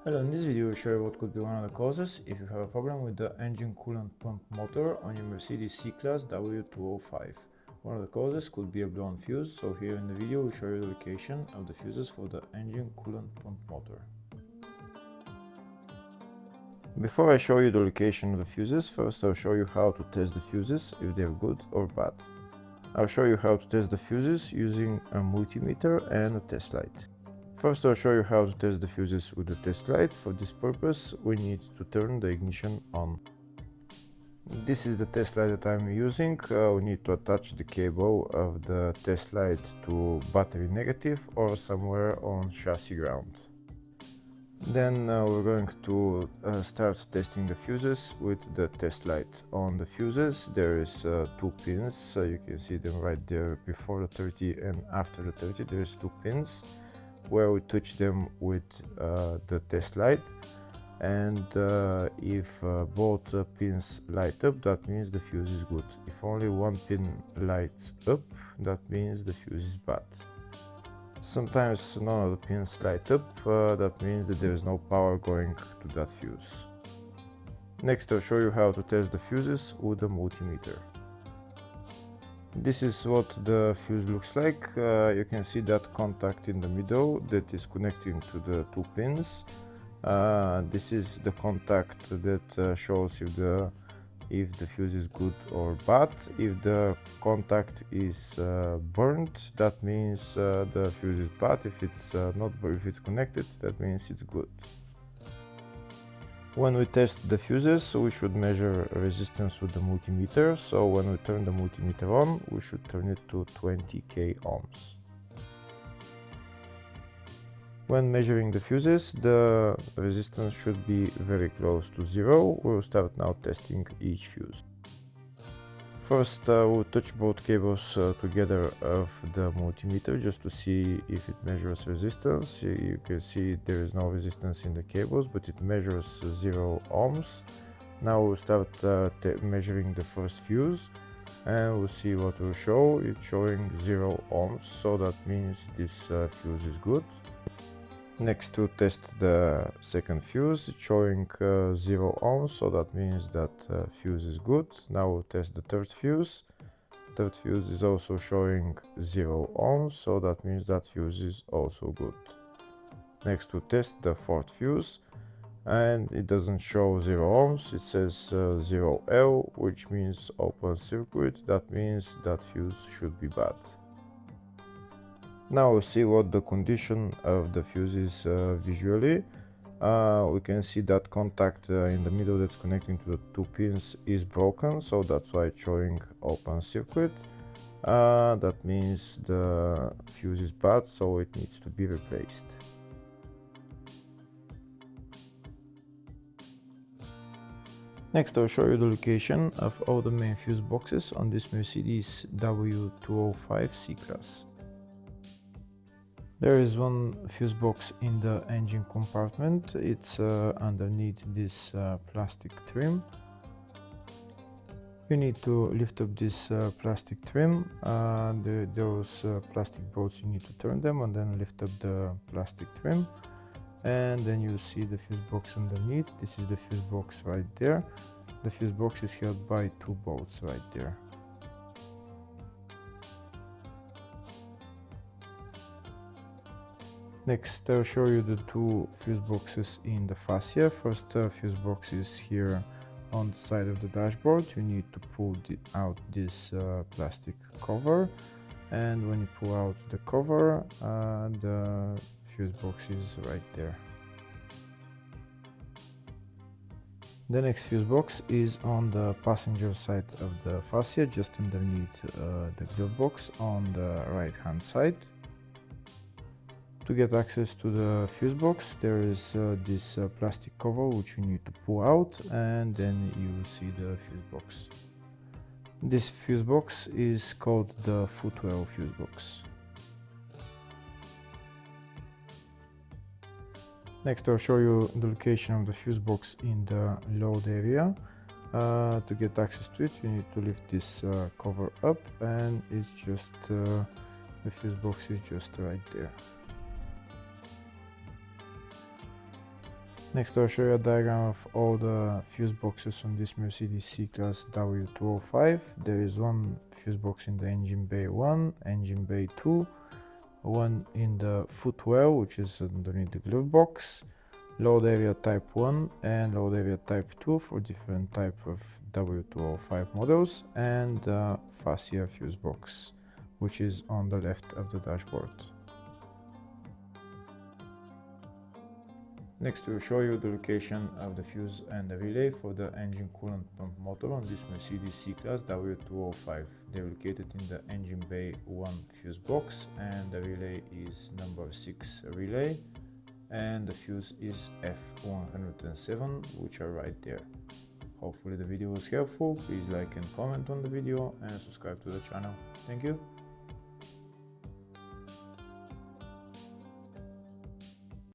Well, in this video we'll show you what could be one of the causes if you have a problem with the engine coolant pump motor on your Mercedes C-Class W205. One of the causes could be a blown fuse, so here in the video we'll show you the location of the fuses for the engine coolant pump motor. Before I show you the location of the fuses, first I'll show you how to test the fuses, if they're good or bad. I'll show you how to test the fuses using a multimeter and a test light. First I'll show you how to test the fuses with the test light. For this purpose we need to turn the ignition on. This is the test light that I'm using. We need to attach the cable of the test light to battery negative or somewhere on chassis ground. Then we're going to start testing the fuses with the test light. On the fuses there is two pins, you can see them right there before the 30 and after the 30 there is two pins where we touch them with the test light, and if both pins light up, that means the fuse is good. If only one pin lights up, that means the fuse is bad. Sometimes none of the pins light up, that means that there is no power going to that fuse. Next I'll show you how to test the fuses with a multimeter. This is what the fuse looks like. You can see that contact in the middle that is connecting to the two pins. This is the contact that shows if the fuse is good or bad. If the contact is burned, that means the fuse is bad. If it's if it's connected, that means it's good. When we test the fuses, we should measure resistance with the multimeter. So when we turn the multimeter on, we should turn it to 20k ohms. When measuring the fuses, the resistance should be very close to zero. We'll start now testing each fuse. First, we'll touch both cables together of the multimeter just to see if it measures resistance. You can see there is no resistance in the cables, but it measures 0 ohms. Now we'll start measuring the first fuse, and we'll see what will show. It's showing 0 ohms, so that means this fuse is good. Next, to test the second fuse, it's showing 0 ohms, so that means that fuse is good. Now we'll test the third fuse. Third fuse is also showing 0 ohms, so that means that fuse is also good. Next, to test the fourth fuse, and it doesn't show 0 ohms, it says 0L, which means open circuit. That means that fuse should be bad. Now we'll see what the condition of the fuse is visually. We can see that contact in the middle that's connecting to the two pins is broken, so that's why it's showing open circuit. That means the fuse is bad, so it needs to be replaced. Next I'll show you the location of all the main fuse boxes on this Mercedes W205 C-Class. There is one fuse box in the engine compartment. It's underneath this plastic trim. You need to lift up this plastic trim. Those plastic bolts, you need to turn them and then lift up the plastic trim. And then you see the fuse box underneath. This is the fuse box right there. The fuse box is held by two bolts right there. Next, I'll show you the two fuse boxes in the fascia. First fuse box is here on the side of the dashboard. You need to pull out this plastic cover, and when you pull out the cover, the fuse box is right there. The next fuse box is on the passenger side of the fascia, just underneath the glove box on the right hand side. To get access to the fuse box, there is this plastic cover which you need to pull out, and then you will see the fuse box. This fuse box is called the footwell fuse box. Next I'll show you the location of the fuse box in the load area. To get access to it, you need to lift this cover up, and it's just the fuse box is just right there. Next I'll show you a diagram of all the fuse boxes on this Mercedes C-Class W205. There is one fuse box in the engine bay 1, engine bay 2, one in the footwell, which is underneath the glove box, load area type 1 and load area type 2 for different type of W205 models, and the fascia fuse box, which is on the left of the dashboard. Next we'll show you the location of the fuse and the relay for the engine coolant pump motor on this Mercedes C-Class W205. They're located in the engine bay 1 fuse box, and the relay is number 6 relay, and the fuse is F107, which are right there. Hopefully the video was helpful. Please like and comment on the video and subscribe to the channel. Thank you.